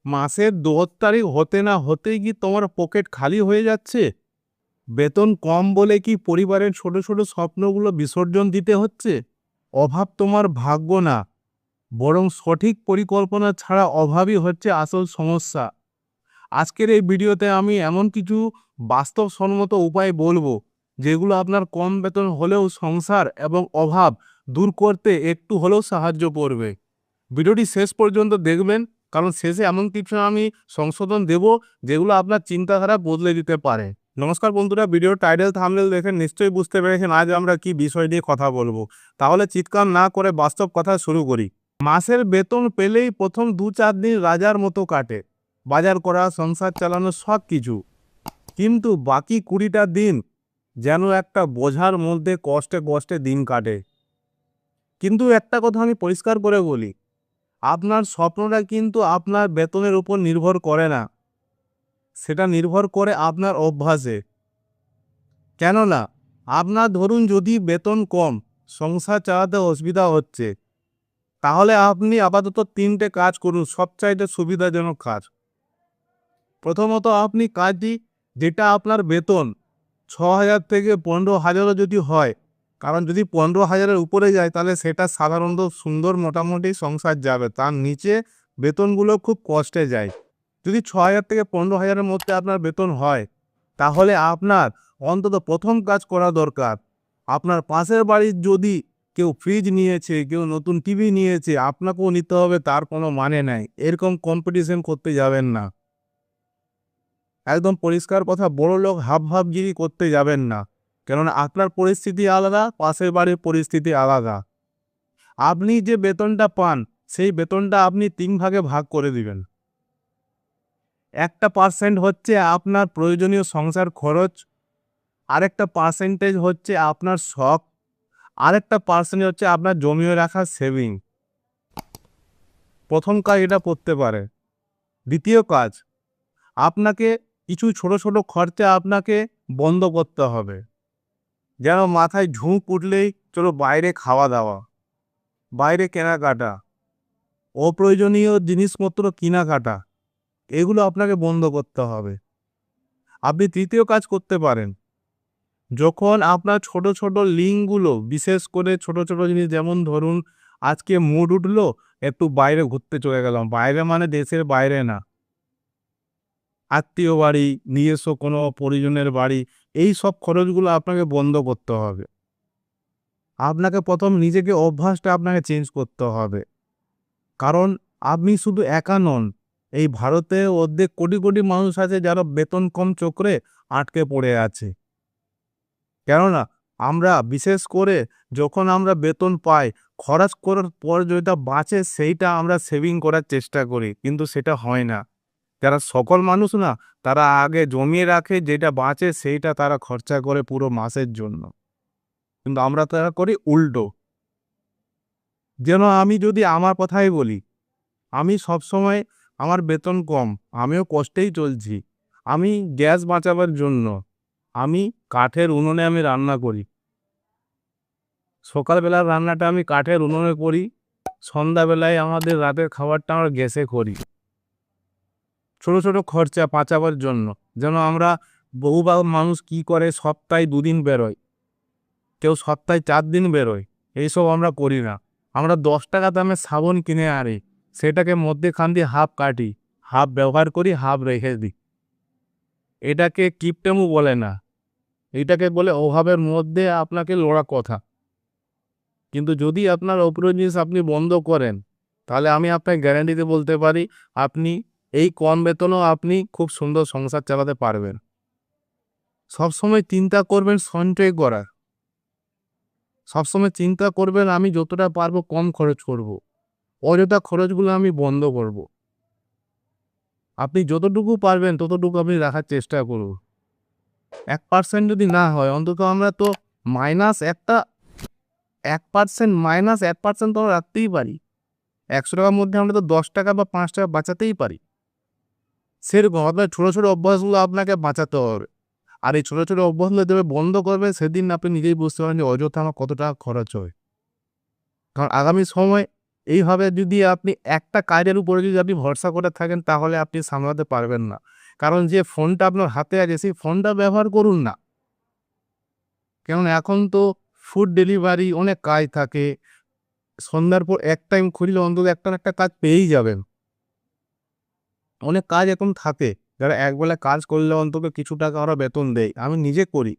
মাসের 10 তারিখ হতে না হতেই কি তোমার পকেট খালি হয়ে যাচ্ছে? বেতন কম বলে কি পরিবারের ছোট ছোট স্বপ্নগুলো বিসর্জন দিতে হচ্ছে? অভাব তোমার ভাগ্য না, বরং সঠিক পরিকল্পনা ছাড়া অভাবই হচ্ছে আসল সমস্যা। আজকের এই ভিডিওতে আমি এমন কিছু বাস্তবসম্মত উপায় বলবো, যেগুলো আপনার কম বেতন হলেও সংসার এবং অভাব দূর করতে একটু হলেও সাহায্য করবে। ভিডিওটি শেষ পর্যন্ত দেখবেন, কারণ শেষে এমন কিছু আমি সংশোধন দেব যেগুলো আপনার চিন্তাধারা বদলে দিতে পারে। নমস্কার বন্ধুরা, ভিডিওর টাইটেল থাম্বনেল দেখে নিশ্চয়ই বুঝতে পেরেছেন আজ আমরা কি বিষয় নিয়ে কথা বলবো। তাহলে চিৎকার না করে বাস্তব কথা শুরু করি। মাসের বেতন পেলেই প্রথম 2-4 দিন রাজার মতো কাটে, বাজার করা, সংসার চালানো, সব কিছু। কিন্তু বাকি 20টা দিন যেন একটা বোঝার মধ্যে কষ্টে কষ্টে দিন কাটে। কিন্তু একটা কথা আমি পরিষ্কার করে বলি, আপনার স্বপ্নটা কিন্তু আপনার বেতনের উপর নির্ভর করে না, সেটা নির্ভর করে আপনার অভ্যাসে। কেননা আপনার ধরুন যদি বেতন কম, সংসার চালাতে অসুবিধা হচ্ছে, তাহলে আপনি আপাতত 3টে কাজ করুন, সবচাইতে সুবিধাজনক কাজ। প্রথমত আপনি কাজটি, যেটা আপনার বেতন 6,000 থেকে 15,000ও যদি হয়, কারণ যদি 15,000-এর উপরে যায় তাহলে সেটা সাধারণত সুন্দর মোটামুটি সংসার যাবে, তার নিচে বেতনগুলো খুব কষ্টে যায়। যদি 6,000 থেকে 15,000-এর মধ্যে আপনার বেতন হয়, তাহলে আপনার অন্তত প্রথম কাজ করা দরকার, আপনার পাশের বাড়ির যদি কেউ ফ্রিজ নিয়েছে, কেউ নতুন টিভি নিয়েছে, আপনাকেও নিতে হবে তার কোনো মানে নাই, এরকম কম্পিটিশন করতে যাবেন না। একদম পরিষ্কার কথা, বড়লোক হাবভাবগিরি করতে যাবেন না, কেননা আপনার পরিস্থিতি আলাদা, পাশের বাড়ির পরিস্থিতি আলাদা। আপনি যে বেতনটা পান, সেই বেতনটা আপনি 3 ভাগে ভাগ করে দিবেন। একটা পার্সেন্ট হচ্ছে আপনার প্রয়োজনীয় সংসার খরচ, আরেকটা পার্সেন্টেজ হচ্ছে আপনার শখ, আরেকটা পার্সেন্ট হচ্ছে আপনার জমিয়ে রাখা সেভিং। প্রথম কাজ এটা করতে পারে। দ্বিতীয় কাজ, আপনাকে কিছু ছোট ছোট খরচা আপনাকে বন্ধ করতে হবে। যেন মাথায় ঝুঁক উঠলেই চলো বাইরে খাওয়া দাওয়া, বাইরে কেনাকাটা, অপ্রয়োজনীয় জিনিসপত্র কেনাকাটা, এগুলো আপনাকে বন্ধ করতে হবে। আপনি তৃতীয় কাজ করতে পারেন, যখন আপনার ছোট ছোট লিঙ্কগুলো, বিশেষ করে ছোট ছোট জিনিস, যেমন ধরুন আজকে মুড উঠলো একটু বাইরে ঘুরতে চলে গেলাম, বাইরে মানে দেশের বাইরে না, আত্মীয় বাড়ি, নিজস্ব কোনো পরিজনের বাড়ি, এই সব খরচগুলো আপনাকে বন্ধ করতে হবে। আপনাকে প্রথম নিজেকে অভ্যাসটা আপনাকে চেঞ্জ করতে হবে, কারণ আপনি শুধু একা নন। এই ভারতে অর্ধেক কোটি কোটি মানুষ আছে যারা বেতন কম চক্রে আটকে পড়ে আছে। কেননা আমরা বিশেষ করে যখন আমরা বেতন পাই, খরচ করার পর যেটা বাঁচে সেইটা আমরা সেভিং করার চেষ্টা করি, কিন্তু সেটা হয় না। যারা সকল মানুষ না, তারা আগে জমিয়ে রাখে, যেটা বাঁচে সেইটা তারা খরচা করে পুরো মাসের জন্য। কিন্তু আমরা তারা করি উল্টো। যেন আমি যদি আমার কথাই বলি, আমি সবসময়, আমার বেতন কম, আমিও কষ্টেই চলছি। আমি গ্যাস বাঁচাবার জন্য আমি কাঠের উনুনে আমি রান্না করি। সকালবেলার রান্নাটা আমি কাঠের উনুনে করি, সন্ধ্যাবেলায় আমাদের রাতের খাবারটা আমরা গ্যাসে করি। ছোট ছোট খরচা বাঁচাবার জন্য। যেন আমরা, বহুবার মানুষ কি করে সপ্তাহে 2 দিন বেরোয়, কেউ সপ্তাহে 4 দিন বেরোয়, এইসব আমরা করি না। আমরা 10 টাকা দামে সাবান কিনে আনি, সেটাকে মধ্যেখান দিয়ে হাফ কাটি, হাফ ব্যবহার করি, হাফ রেখে দিই। এটাকে কিপটেমু বলে না, এটাকে বলে অভাবের মধ্যে আপনাকে লড়া কথা। কিন্তু যদি আপনার অপ্রয়োজনীয় জিনিস আপনি বন্ধ করেন, তাহলে আমি আপনাকে গ্যারান্টিতে বলতে পারি, আপনি এই কম বেতনেও আপনি খুব সুন্দর সংসার চালাতে পারবেন। সবসময় চিন্তা করবেন সঞ্চয় করার, সবসময় চিন্তা করবেন আমি যতটা পারবো কম খরচ করব, অযথা খরচগুলো আমি বন্ধ করব। আপনি যতটুকু পারবেন ততটুকু আপনি রাখার চেষ্টা করুন। 1% যদি না হয়, অন্তত আমরা তো মাইনাস একটা 1%, মাইনাস 1% তো আমরা রাখতেই পারি। 100 টাকার মধ্যে আমরা তো 10 টাকা বা 5 টাকা বাঁচাতেই পারি। সেরকম আপনার ছোটো ছোটো অভ্যাসগুলো আপনাকে বাঁচাতে হবে। আর এই ছোটো ছোটো অভ্যাসগুলো যেভাবে বন্ধ করবেন, সেদিন আপনি নিজেই বুঝতে পারবেন যে অযথা আমার কত টাকা খরচ হয়। কারণ আগামী সময় এইভাবে যদি আপনি একটা কাজের উপরে যদি আপনি ভরসা করে থাকেন তাহলে আপনি সামলাতে পারবেন না। কারণ যে ফোনটা আপনার হাতে আছে সেই ফোনটা ব্যবহার করুন না। কারণ এখন তো ফুড ডেলিভারি অনেক কাজ থাকে। সন্ধ্যার পর এক টাইম খুললে অন্তত একটা না একটা কাজ পেয়েই যাবেন। অনেক কাজ এখন থাকে, যারা একবেলা কাজ করলে অন্তত কিছু টাকা ওরা বেতন দেয়। আমি নিজে করি।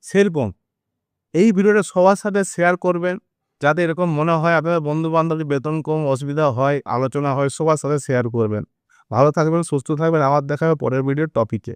সেরকম এই ভিডিওটা সবার সাথে শেয়ার করবেন, যাতে এরকম মনে হয় আপনাদের বন্ধু-বান্ধবের বেতন কম, অসুবিধা হয়, আলোচনা হয়, সবার সাথে শেয়ার করবেন। ভালো থাকবেন, সুস্থ থাকবেন। আবার দেখা হবে পরের ভিডিওর টপিকে।